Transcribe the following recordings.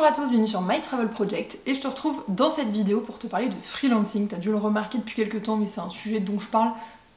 à tous, bienvenue sur My Travel Project et je te retrouve dans cette vidéo pour te parler de freelancing. T'as dû le remarquer depuis quelques temps mais c'est un sujet dont je parle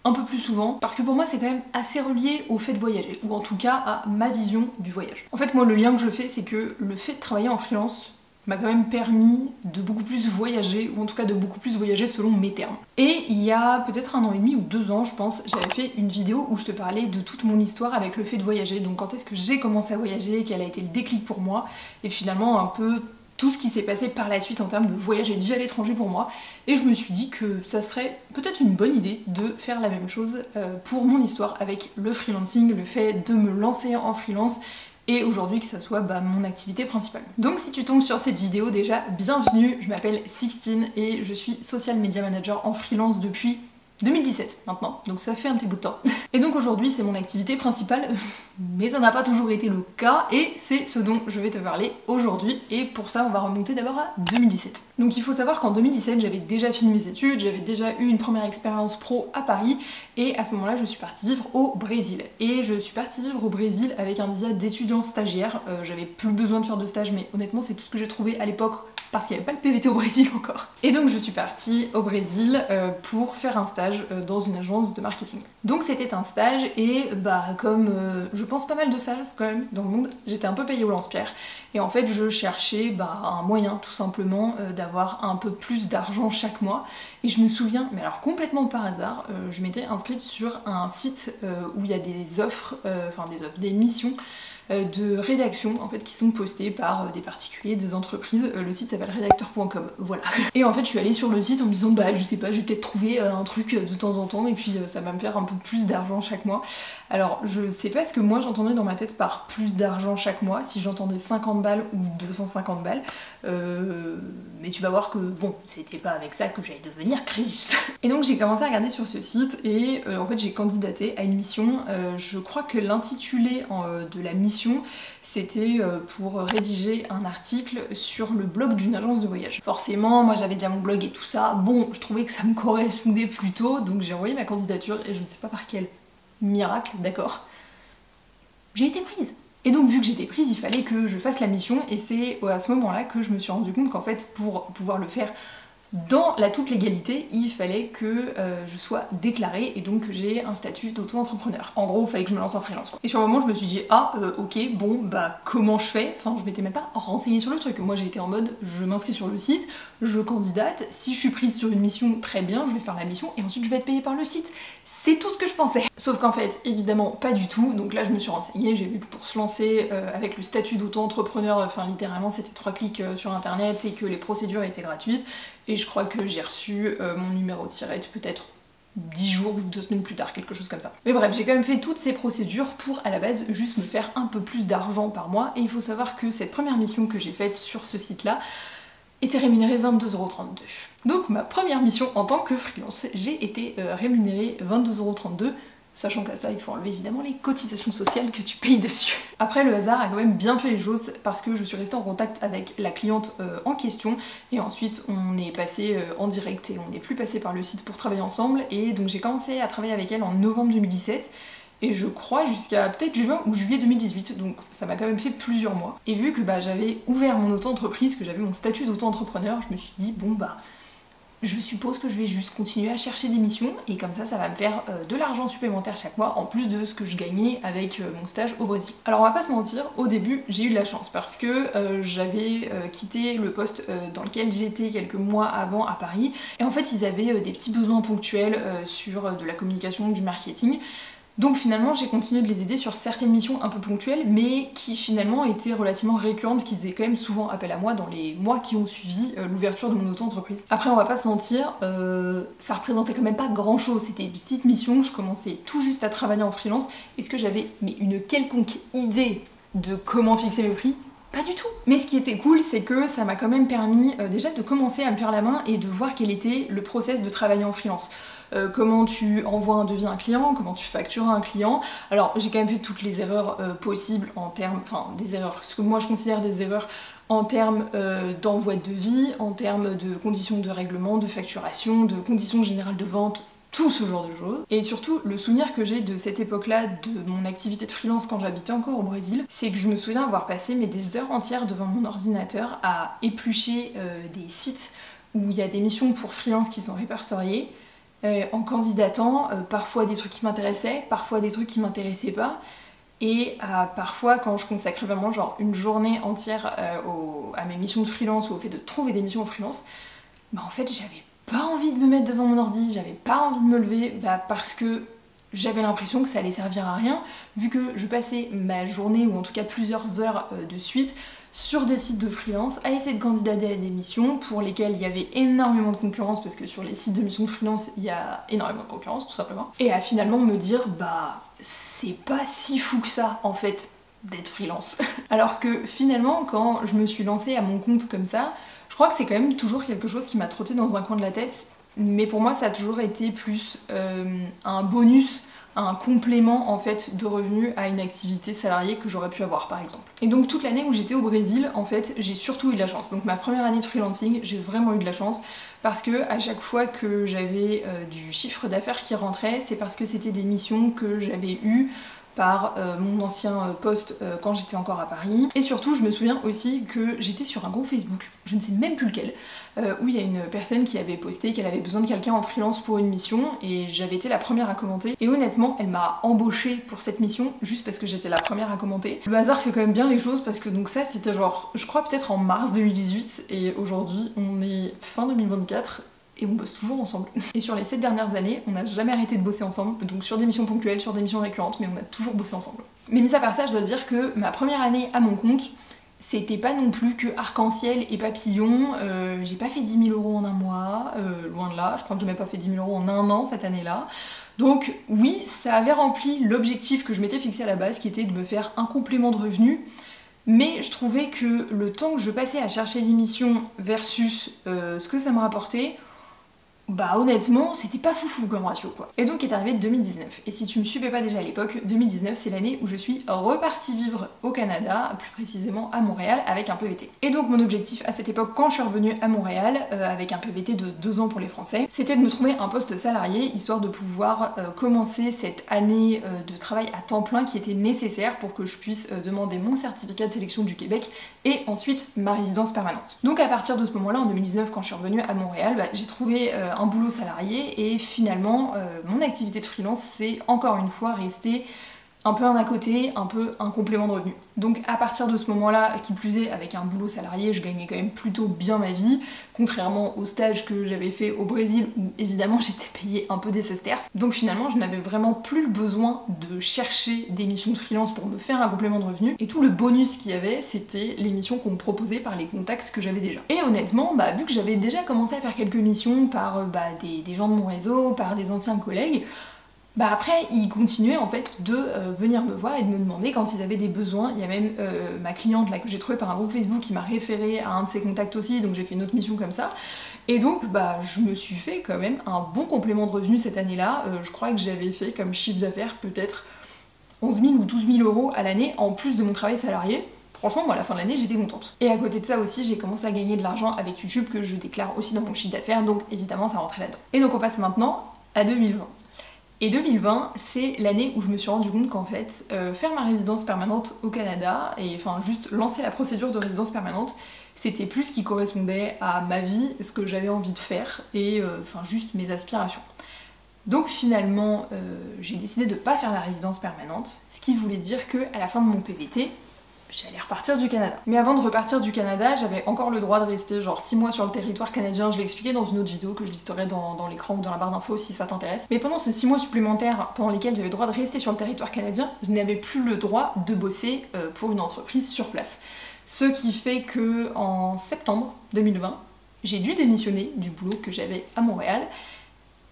un peu plus souvent parce que pour moi c'est quand même assez relié au fait de voyager ou en tout cas à ma vision du voyage. En fait moi le lien que je fais c'est que le fait de travailler en freelance m'a quand même permis de beaucoup plus voyager, ou en tout cas de beaucoup plus voyager selon mes termes. Et il y a peut-être 1 an et demi ou 2 ans je pense, j'avais fait une vidéo où je te parlais de toute mon histoire avec le fait de voyager, donc quand est-ce que j'ai commencé à voyager, quel a été le déclic pour moi, et finalement un peu tout ce qui s'est passé par la suite en termes de voyage et de vie à l'étranger pour moi. Et je me suis dit que ça serait peut-être une bonne idée de faire la même chose pour mon histoire avec le freelancing, le fait de me lancer en freelance, et aujourd'hui que ça soit mon activité principale. Donc si tu tombes sur cette vidéo déjà, bienvenue, je m'appelle Sixtine et je suis social media manager en freelance depuis 2017 maintenant, donc ça fait un petit bout de temps. Et donc aujourd'hui c'est mon activité principale, mais ça n'a pas toujours été le cas et c'est ce dont je vais te parler aujourd'hui, et pour ça on va remonter d'abord à 2017. Donc il faut savoir qu'en 2017 j'avais déjà fini mes études, j'avais déjà eu une première expérience pro à Paris et à ce moment là je suis partie vivre au Brésil. Et je suis partie vivre au Brésil avec un visa d'étudiant stagiaire, j'avais plus besoin de faire de stage mais honnêtement c'est tout ce que j'ai trouvé à l'époque parce qu'il n'y avait pas le PVT au Brésil encore. Et donc je suis partie au Brésil pour faire un stage dans une agence de marketing. Donc c'était un stage et comme je pense pas mal de stages quand même dans le monde, j'étais un peu payée au lance-pierre. Et en fait je cherchais un moyen tout simplement d'avoir un peu plus d'argent chaque mois. Et je me souviens, mais alors complètement par hasard, je m'étais inscrite sur un site où il y a des offres, des missions de rédaction en fait qui sont postées par des particuliers, des entreprises. Le site s'appelle rédacteur.com, voilà. Et en fait je suis allée sur le site en me disant je sais pas, je vais peut-être trouver un truc de temps en temps et puis ça va me faire un peu plus d'argent chaque mois. Alors je sais pas ce que moi j'entendais dans ma tête par plus d'argent chaque mois, si j'entendais 50 balles ou 250 balles, mais tu vas voir que bon, c'était pas avec ça que j'allais devenir Crésus. Et donc j'ai commencé à regarder sur ce site et en fait j'ai candidaté à une mission, je crois que l'intitulé de la mission c'était pour rédiger un article sur le blog d'une agence de voyage. Forcément, moi j'avais déjà mon blog et tout ça, bon, je trouvais que ça me correspondait plutôt, donc j'ai envoyé ma candidature et je ne sais pas par quel miracle, d'accord, j'ai été prise. Et donc vu que j'étais prise, il fallait que je fasse la mission et c'est à ce moment-là que je me suis rendu compte qu'en fait pour pouvoir le faire dans la toute légalité, il fallait que je sois déclarée et donc que j'ai un statut d'auto-entrepreneur. En gros, il fallait que je me lance en freelance quoi. Et sur le moment, je me suis dit ok, bon comment je fais? Enfin, je m'étais même pas renseignée sur le truc. Moi, j'étais en mode je m'inscris sur le site, je candidate, si je suis prise sur une mission, très bien, je vais faire la mission et ensuite je vais être payée par le site. C'est tout ce que je pensais. Sauf qu'en fait, évidemment, pas du tout. Donc là, je me suis renseignée, j'ai vu que pour se lancer avec le statut d'auto-entrepreneur, enfin littéralement, c'était 3 clics sur internet et que les procédures étaient gratuites. Et je crois que j'ai reçu mon numéro de tirette peut-être 10 jours ou 2 semaines plus tard, quelque chose comme ça. Mais bref, j'ai quand même fait toutes ces procédures pour, à la base, juste me faire un peu plus d'argent par mois. Et il faut savoir que cette première mission que j'ai faite sur ce site-là était rémunérée 22,32 €. Donc ma première mission en tant que freelance, j'ai été rémunérée 22,32 €. Sachant qu'à ça, il faut enlever évidemment les cotisations sociales que tu payes dessus. Après, le hasard a quand même bien fait les choses parce que je suis restée en contact avec la cliente en question et ensuite on est passé en direct et on n'est plus passé par le site pour travailler ensemble. Et donc j'ai commencé à travailler avec elle en novembre 2017 et je crois jusqu'à peut-être juin ou juillet 2018, donc ça m'a quand même fait plusieurs mois. Et vu que j'avais ouvert mon auto-entreprise, que j'avais mon statut d'auto-entrepreneur, je me suis dit je suppose que je vais juste continuer à chercher des missions et comme ça va me faire de l'argent supplémentaire chaque mois en plus de ce que je gagnais avec mon stage au Brésil. Alors on va pas se mentir, au début j'ai eu de la chance parce que j'avais quitté le poste dans lequel j'étais quelques mois avant à Paris et en fait ils avaient des petits besoins ponctuels sur de la communication, du marketing. Donc finalement j'ai continué de les aider sur certaines missions un peu ponctuelles mais qui finalement étaient relativement récurrentes, qui faisaient quand même souvent appel à moi dans les mois qui ont suivi l'ouverture de mon auto-entreprise. Après on va pas se mentir, ça représentait quand même pas grand chose, c'était une petite mission, je commençais tout juste à travailler en freelance. Est-ce que j'avais une quelconque idée de comment fixer mes prix? Pas du tout. Mais ce qui était cool, c'est que ça m'a quand même permis déjà de commencer à me faire la main et de voir quel était le process de travailler en freelance. Comment tu envoies un devis à un client, comment tu factures à un client. Alors j'ai quand même fait toutes les erreurs possibles en termes, des erreurs, ce que moi je considère des erreurs en termes d'envoi de devis, en termes de conditions de règlement, de facturation, de conditions générales de vente, tout ce genre de choses. Et surtout, le souvenir que j'ai de cette époque-là, de mon activité de freelance quand j'habitais encore au Brésil, c'est que je me souviens avoir passé des heures entières devant mon ordinateur à éplucher des sites où il y a des missions pour freelance qui sont répertoriées, en candidatant, parfois des trucs qui m'intéressaient, parfois des trucs qui m'intéressaient pas, et parfois quand je consacrais vraiment genre une journée entière à mes missions de freelance ou au fait de trouver des missions en freelance, bah en fait j'avais pas envie de me mettre devant mon ordi, j'avais pas envie de me lever, parce que j'avais l'impression que ça allait servir à rien, vu que je passais ma journée, ou en tout cas plusieurs heures de suite, sur des sites de freelance, à essayer de candidater à des missions pour lesquelles il y avait énormément de concurrence, parce que sur les sites de missions de freelance, il y a énormément de concurrence, tout simplement. Et à finalement me dire, bah, c'est pas si fou que ça, en fait, d'être freelance. Alors que finalement, quand je me suis lancée à mon compte comme ça, je crois que c'est quand même toujours quelque chose qui m'a trotté dans un coin de la tête, mais pour moi ça a toujours été plus un bonus, un complément en fait de revenus à une activité salariée que j'aurais pu avoir par exemple. Et donc toute l'année où j'étais au Brésil, en fait, j'ai surtout eu de la chance. Donc ma première année de freelancing, j'ai vraiment eu de la chance parce que à chaque fois que j'avais du chiffre d'affaires qui rentrait, c'est parce que c'était des missions que j'avais eues par mon ancien poste quand j'étais encore à Paris. Et surtout, je me souviens aussi que j'étais sur un groupe Facebook, je ne sais même plus lequel, où il y a une personne qui avait posté qu'elle avait besoin de quelqu'un en freelance pour une mission, et j'avais été la première à commenter. Et honnêtement, elle m'a embauchée pour cette mission juste parce que j'étais la première à commenter. Le hasard fait quand même bien les choses, parce que donc ça c'était genre, je crois peut-être en mars 2018, et aujourd'hui on est fin 2024, et on bosse toujours ensemble. Et sur les 7 dernières années, on n'a jamais arrêté de bosser ensemble, donc sur des missions ponctuelles, sur des missions récurrentes, mais on a toujours bossé ensemble. Mais mis à part ça, je dois dire que ma première année à mon compte, c'était pas non plus que arc-en-ciel et papillon, j'ai pas fait 10 000 € en un mois, loin de là, je crois que j'ai même pas fait 10 000 € en un an cette année-là. Donc oui, ça avait rempli l'objectif que je m'étais fixé à la base, qui était de me faire un complément de revenus, mais je trouvais que le temps que je passais à chercher l'émission versus ce que ça me rapportait, bah honnêtement, c'était pas foufou comme ratio quoi. Et donc est arrivé 2019. Et si tu me suivais pas déjà à l'époque, 2019 c'est l'année où je suis repartie vivre au Canada, plus précisément à Montréal, avec un PVT. Et donc mon objectif à cette époque, quand je suis revenue à Montréal, avec un PVT de 2 ans pour les Français, c'était de me trouver un poste salarié, histoire de pouvoir commencer cette année de travail à temps plein qui était nécessaire pour que je puisse demander mon certificat de sélection du Québec et ensuite ma résidence permanente. Donc à partir de ce moment-là, en 2019, quand je suis revenue à Montréal, bah, j'ai trouvé un boulot salarié, et finalement mon activité de freelance c'est encore une fois resté un peu un à côté, un peu un complément de revenu. Donc à partir de ce moment-là, qui plus est, avec un boulot salarié, je gagnais quand même plutôt bien ma vie, contrairement au stage que j'avais fait au Brésil où évidemment j'étais payée un peu des sesterces. Donc finalement je n'avais vraiment plus le besoin de chercher des missions de freelance pour me faire un complément de revenu, et tout le bonus qu'il y avait, c'était les missions qu'on me proposait par les contacts que j'avais déjà. Et honnêtement, bah, vu que j'avais déjà commencé à faire quelques missions par des gens de mon réseau, par des anciens collègues, bah après ils continuaient en fait de venir me voir et de me demander quand ils avaient des besoins. Il y a même ma cliente là que j'ai trouvée par un groupe Facebook qui m'a référé à un de ses contacts aussi, donc j'ai fait une autre mission comme ça. Et donc bah je me suis fait quand même un bon complément de revenus cette année-là. Je crois que j'avais fait comme chiffre d'affaires peut-être 11 000 ou 12 000 € à l'année en plus de mon travail salarié. Franchement, moi, à la fin de l'année, j'étais contente. Et à côté de ça aussi, j'ai commencé à gagner de l'argent avec YouTube que je déclare aussi dans mon chiffre d'affaires, donc évidemment ça rentrait là-dedans. Et donc on passe maintenant à 2020. Et 2020, c'est l'année où je me suis rendu compte qu'en fait, faire ma résidence permanente au Canada, et enfin juste lancer la procédure de résidence permanente, c'était plus ce qui correspondait à ma vie, ce que j'avais envie de faire, et enfin juste mes aspirations. Donc finalement, j'ai décidé de ne pas faire la résidence permanente, ce qui voulait dire qu'à la fin de mon PVT, j'allais repartir du Canada. Mais avant de repartir du Canada, j'avais encore le droit de rester genre 6 mois sur le territoire canadien. Je l'ai expliqué dans une autre vidéo que je listerai dans l'écran ou dans la barre d'infos si ça t'intéresse. Mais pendant ces 6 mois supplémentaires pendant lesquels j'avais le droit de rester sur le territoire canadien, je n'avais plus le droit de bosser pour une entreprise sur place. Ce qui fait que en septembre 2020, j'ai dû démissionner du boulot que j'avais à Montréal.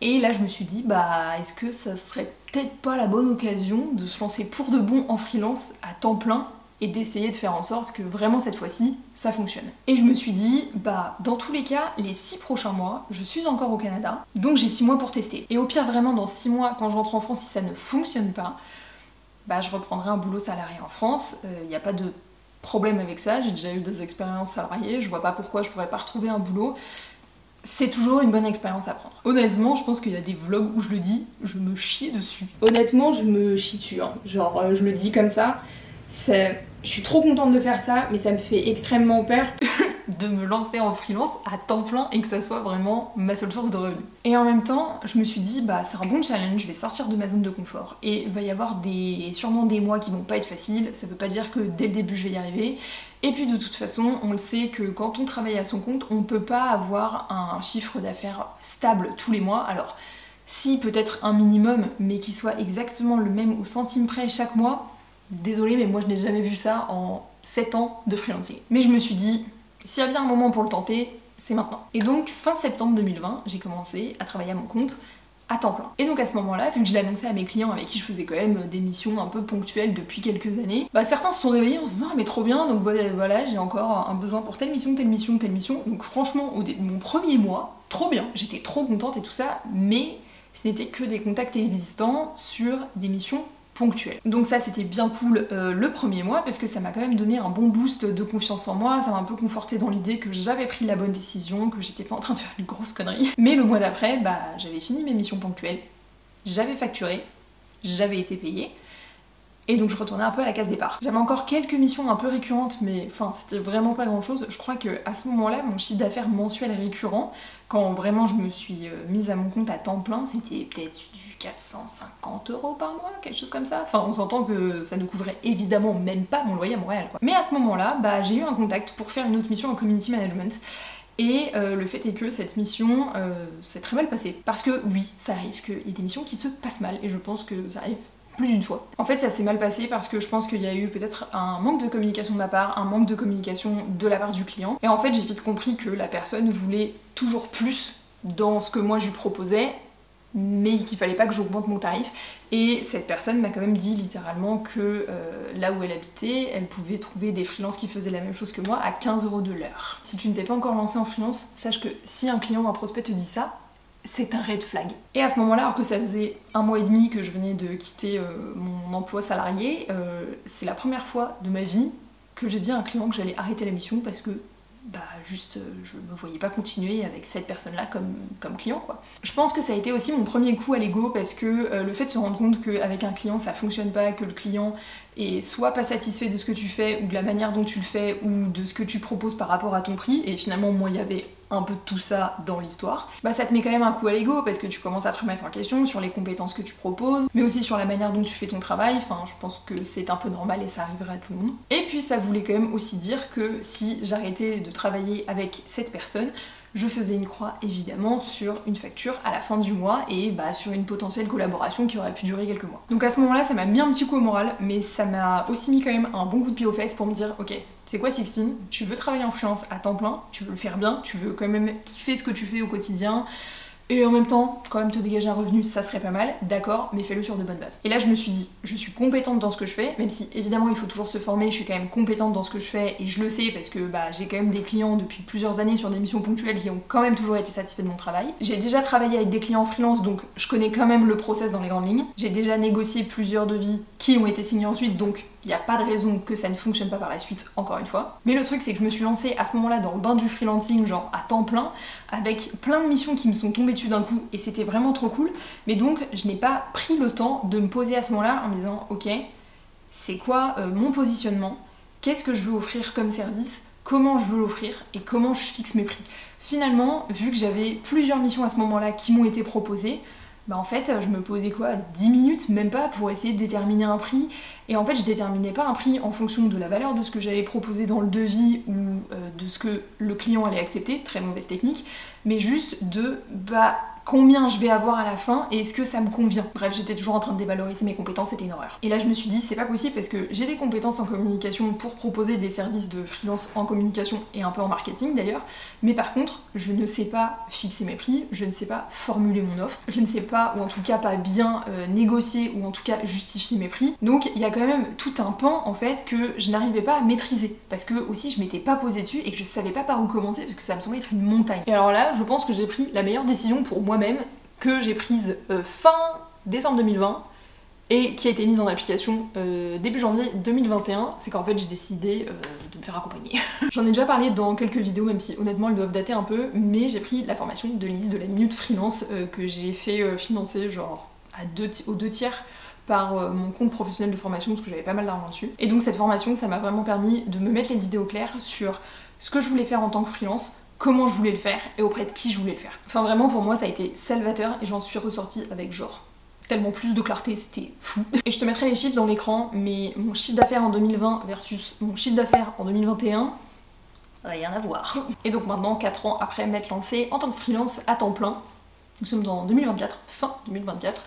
Et là je me suis dit, bah est-ce que ça serait peut-être pas la bonne occasion de se lancer pour de bon en freelance à temps plein et d'essayer de faire en sorte que vraiment cette fois-ci, ça fonctionne. Et je me suis dit, bah dans tous les cas, les 6 prochains mois, je suis encore au Canada, donc j'ai 6 mois pour tester. Et au pire vraiment dans 6 mois, quand je rentre en France, si ça ne fonctionne pas, bah je reprendrai un boulot salarié en France, il n'y a pas de problème avec ça, j'ai déjà eu des expériences salariées, je vois pas pourquoi je pourrais pas retrouver un boulot. c'est toujours une bonne expérience à prendre. Honnêtement, je pense qu'il y a des vlogs où je le dis, je me chie dessus. Honnêtement, je me chie dessus, hein. Genre je le dis comme ça. Je suis trop contente de faire ça, mais ça me fait extrêmement peur de me lancer en freelance à temps plein et que ça soit vraiment ma seule source de revenus. Et en même temps, je me suis dit, bah c'est un bon challenge, je vais sortir de ma zone de confort. Et il va y avoir sûrement des mois qui vont pas être faciles, ça veut pas dire que dès le début je vais y arriver. Et puis de toute façon, on le sait que quand on travaille à son compte, on peut pas avoir un chiffre d'affaires stable tous les mois. Alors, si peut-être un minimum, mais qui soit exactement le même au centime près chaque mois, désolée, mais moi je n'ai jamais vu ça en 7 ans de freelancing. Mais je me suis dit, s'il y a bien un moment pour le tenter, c'est maintenant. Et donc, fin septembre 2020, j'ai commencé à travailler à mon compte à temps plein. Et donc à ce moment-là, vu que je l'ai annoncé à mes clients avec qui je faisais quand même des missions un peu ponctuelles depuis quelques années, bah certains se sont réveillés en se disant ah mais trop bien, donc voilà, j'ai encore un besoin pour telle mission, telle mission, telle mission. Donc franchement, mon premier mois, trop bien, j'étais trop contente et tout ça, mais ce n'était que des contacts existants sur des missions ponctuelles. Donc ça c'était bien cool le premier mois parce que ça m'a quand même donné un bon boost de confiance en moi, ça m'a un peu conforté dans l'idée que j'avais pris la bonne décision, que j'étais pas en train de faire une grosse connerie. Mais le mois d'après, bah j'avais fini mes missions ponctuelles, j'avais facturé, j'avais été payée. Et donc je retournais un peu à la case départ. J'avais encore quelques missions un peu récurrentes, mais enfin c'était vraiment pas grand chose. Je crois qu'à ce moment-là, mon chiffre d'affaires mensuel récurrent, quand vraiment je me suis mise à mon compte à temps plein, c'était peut-être du 450 € par mois, quelque chose comme ça. Enfin on s'entend que ça ne couvrait évidemment même pas mon loyer à Montréal, quoi. Mais à ce moment-là, bah, j'ai eu un contact pour faire une autre mission en community management. Et le fait est que cette mission s'est très mal passée. Parce que oui, ça arrive qu'il y ait des missions qui se passent mal, et je pense que ça arrive plus d'une fois. En fait ça s'est mal passé parce que je pense qu'il y a eu peut-être un manque de communication de ma part, un manque de communication de la part du client. Et en fait j'ai vite compris que la personne voulait toujours plus dans ce que moi je lui proposais, mais qu'il fallait pas que j'augmente mon tarif. Et cette personne m'a quand même dit littéralement que là où elle habitait, elle pouvait trouver des freelances qui faisaient la même chose que moi à 15 € de l'heure. Si tu ne t'es pas encore lancé en freelance, sache que si un client ou un prospect te dit ça, c'est un red flag. Et à ce moment-là, alors que ça faisait 1 mois et demi que je venais de quitter mon emploi salarié, c'est la première fois de ma vie que j'ai dit à un client que j'allais arrêter la mission parce que bah juste je me voyais pas continuer avec cette personne-là comme client, quoi. Je pense que ça a été aussi mon premier coup à l'ego parce que le fait de se rendre compte qu'avec un client ça fonctionne pas, que le client est soit pas satisfait de ce que tu fais ou de la manière dont tu le fais ou de ce que tu proposes par rapport à ton prix, et finalement moi il y avait un peu de tout ça dans l'histoire, bah ça te met quand même un coup à l'ego parce que tu commences à te remettre en question sur les compétences que tu proposes, mais aussi sur la manière dont tu fais ton travail. Enfin je pense que c'est un peu normal et ça arriverait à tout le monde. Et puis ça voulait quand même aussi dire que si j'arrêtais de travailler avec cette personne, je faisais une croix évidemment sur une facture à la fin du mois et bah sur une potentielle collaboration qui aurait pu durer quelques mois. Donc à ce moment-là ça m'a mis un petit coup au moral, mais ça m'a aussi mis quand même un bon coup de pied aux fesses pour me dire ok, c'est quoi Sixtine, tu veux travailler en freelance à temps plein, tu veux le faire bien, tu veux quand même kiffer ce que tu fais au quotidien, et en même temps, quand même te dégager un revenu, ça serait pas mal, d'accord, mais fais-le sur de bonnes bases. Et là je me suis dit, je suis compétente dans ce que je fais, même si évidemment il faut toujours se former, je suis quand même compétente dans ce que je fais, et je le sais parce que bah, j'ai quand même des clients depuis plusieurs années sur des missions ponctuelles qui ont quand même toujours été satisfaits de mon travail. J'ai déjà travaillé avec des clients freelance, donc je connais quand même le process dans les grandes lignes. J'ai déjà négocié plusieurs devis qui ont été signés ensuite, donc il n'y a pas de raison que ça ne fonctionne pas par la suite, encore une fois. Mais le truc c'est que je me suis lancée à ce moment-là dans le bain du freelancing, genre à temps plein, avec plein de missions qui me sont tombées dessus d'un coup, et c'était vraiment trop cool. Mais donc je n'ai pas pris le temps de me poser à ce moment-là en me disant ok, c'est quoi mon positionnement, qu'est-ce que je veux offrir comme service, comment je veux l'offrir et comment je fixe mes prix. Finalement, vu que j'avais plusieurs missions à ce moment-là qui m'ont été proposées, bah en fait je me posais quoi, 10 minutes, même pas, pour essayer de déterminer un prix. Et en fait je déterminais pas un prix en fonction de la valeur de ce que j'allais proposer dans le devis ou de ce que le client allait accepter, très mauvaise technique, mais juste de bah combien je vais avoir à la fin et est-ce que ça me convient. Bref, j'étais toujours en train de dévaloriser mes compétences, c'était une horreur. Et là je me suis dit c'est pas possible parce que j'ai des compétences en communication pour proposer des services de freelance en communication et un peu en marketing d'ailleurs, mais par contre je ne sais pas fixer mes prix, je ne sais pas formuler mon offre, je ne sais pas, ou en tout cas pas bien négocier ou en tout cas justifier mes prix. Donc il y a quand même tout un pan en fait que je n'arrivais pas à maîtriser parce que aussi je m'étais pas posée dessus et que je savais pas par où commencer parce que ça me semblait être une montagne. Et alors là je pense que j'ai pris la meilleure décision pour moi-même que j'ai prise fin décembre 2020 et qui a été mise en application début janvier 2021, c'est qu'en fait j'ai décidé de me faire accompagner. J'en ai déjà parlé dans quelques vidéos, même si honnêtement elles doivent dater un peu, mais j'ai pris la formation de Lise de la Minute Freelance que j'ai fait financer genre aux 2 tiers par mon compte professionnel de formation parce que j'avais pas mal d'argent dessus. Et donc cette formation, ça m'a vraiment permis de me mettre les idées au clair sur ce que je voulais faire en tant que freelance, comment je voulais le faire et auprès de qui je voulais le faire. Enfin vraiment pour moi ça a été salvateur et j'en suis ressortie avec genre tellement plus de clarté, c'était fou. Et je te mettrai les chiffres dans l'écran, mais mon chiffre d'affaires en 2020 versus mon chiffre d'affaires en 2021, rien à voir. Et donc maintenant, 4 ans après m'être lancée en tant que freelance à temps plein, nous sommes en 2024, fin 2024,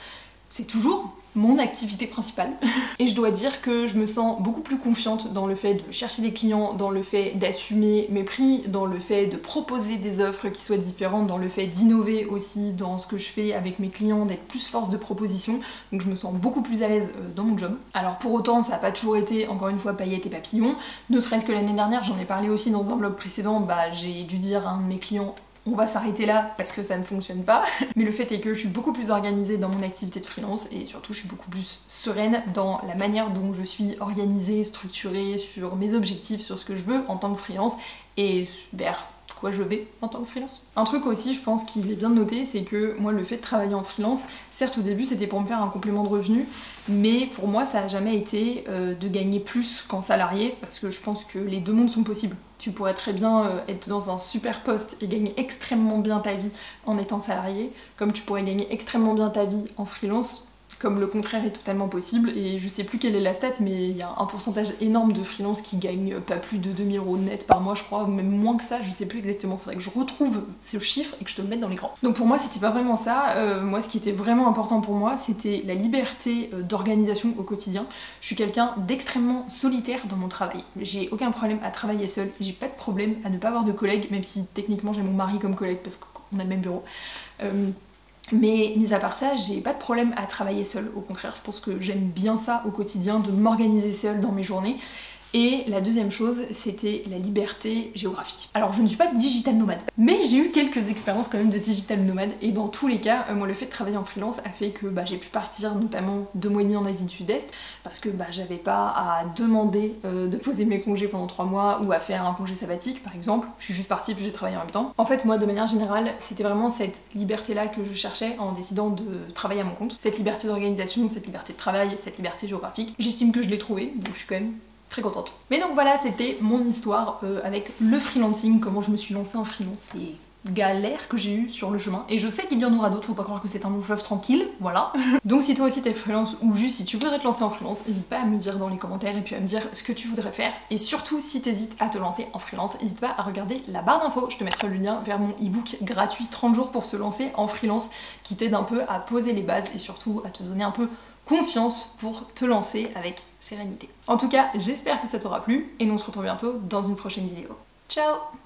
c'est toujours mon activité principale. Et je dois dire que je me sens beaucoup plus confiante dans le fait de chercher des clients, dans le fait d'assumer mes prix, dans le fait de proposer des offres qui soient différentes, dans le fait d'innover aussi dans ce que je fais avec mes clients, d'être plus force de proposition. Donc je me sens beaucoup plus à l'aise dans mon job. Alors pour autant, ça n'a pas toujours été, encore une fois, paillettes et papillons. Ne serait-ce que l'année dernière, j'en ai parlé aussi dans un vlog précédent, j'ai dû dire à un de mes clients: on va s'arrêter là parce que ça ne fonctionne pas. Mais le fait est que je suis beaucoup plus organisée dans mon activité de freelance et surtout je suis beaucoup plus sereine dans la manière dont je suis organisée, structurée, sur mes objectifs, sur ce que je veux en tant que freelance et vers quoi je vais en tant que freelance. Un truc aussi, je pense qu'il est bien de noter, c'est que moi le fait de travailler en freelance, certes au début c'était pour me faire un complément de revenu, mais pour moi ça n'a jamais été de gagner plus qu'en salarié, parce que je pense que les deux mondes sont possibles. Tu pourrais très bien être dans un super poste et gagner extrêmement bien ta vie en étant salarié, comme tu pourrais gagner extrêmement bien ta vie en freelance, comme le contraire est totalement possible. Et je sais plus quelle est la stat, mais il y a un pourcentage énorme de freelance qui gagnent pas plus de 2000 € net par mois, je crois, ou même moins que ça, je sais plus exactement, faudrait que je retrouve ce chiffre et que je te le mette dans l'écran. Donc pour moi c'était pas vraiment ça, moi ce qui était vraiment important pour moi c'était la liberté d'organisation au quotidien. Je suis quelqu'un d'extrêmement solitaire dans mon travail, j'ai aucun problème à travailler seule, j'ai pas de problème à ne pas avoir de collègues, même si techniquement j'ai mon mari comme collègue parce qu'on a le même bureau. Mais mis à part ça, j'ai pas de problème à travailler seule, au contraire, je pense que j'aime bien ça au quotidien, de m'organiser seule dans mes journées. Et la deuxième chose, c'était la liberté géographique. Alors je ne suis pas digital nomade, mais j'ai eu quelques expériences quand même de digital nomade, et dans tous les cas, moi le fait de travailler en freelance a fait que j'ai pu partir notamment 2 mois et demi en Asie du Sud-Est, parce que j'avais pas à demander de poser mes congés pendant 3 mois, ou à faire un congé sabbatique par exemple. Je suis juste partie puis j'ai travaillé en même temps. En fait moi de manière générale, c'était vraiment cette liberté là que je cherchais en décidant de travailler à mon compte. Cette liberté d'organisation, cette liberté de travail, cette liberté géographique. J'estime que je l'ai trouvée, donc je suis quand même très contente. Mais donc voilà, c'était mon histoire avec le freelancing, comment je me suis lancée en freelance, les galères que j'ai eues sur le chemin. Et je sais qu'il y en aura d'autres, faut pas croire que c'est un long fleuve tranquille, voilà. Donc si toi aussi t'es freelance ou juste si tu voudrais te lancer en freelance, n'hésite pas à me dire dans les commentaires et puis à me dire ce que tu voudrais faire. Et surtout si t'hésites à te lancer en freelance, n'hésite pas à regarder la barre d'infos, je te mettrai le lien vers mon ebook gratuit 30 jours pour se lancer en freelance qui t'aide un peu à poser les bases et surtout à te donner un peu confiance pour te lancer avec sérénité. En tout cas, j'espère que ça t'aura plu et nous on se retrouve bientôt dans une prochaine vidéo. Ciao!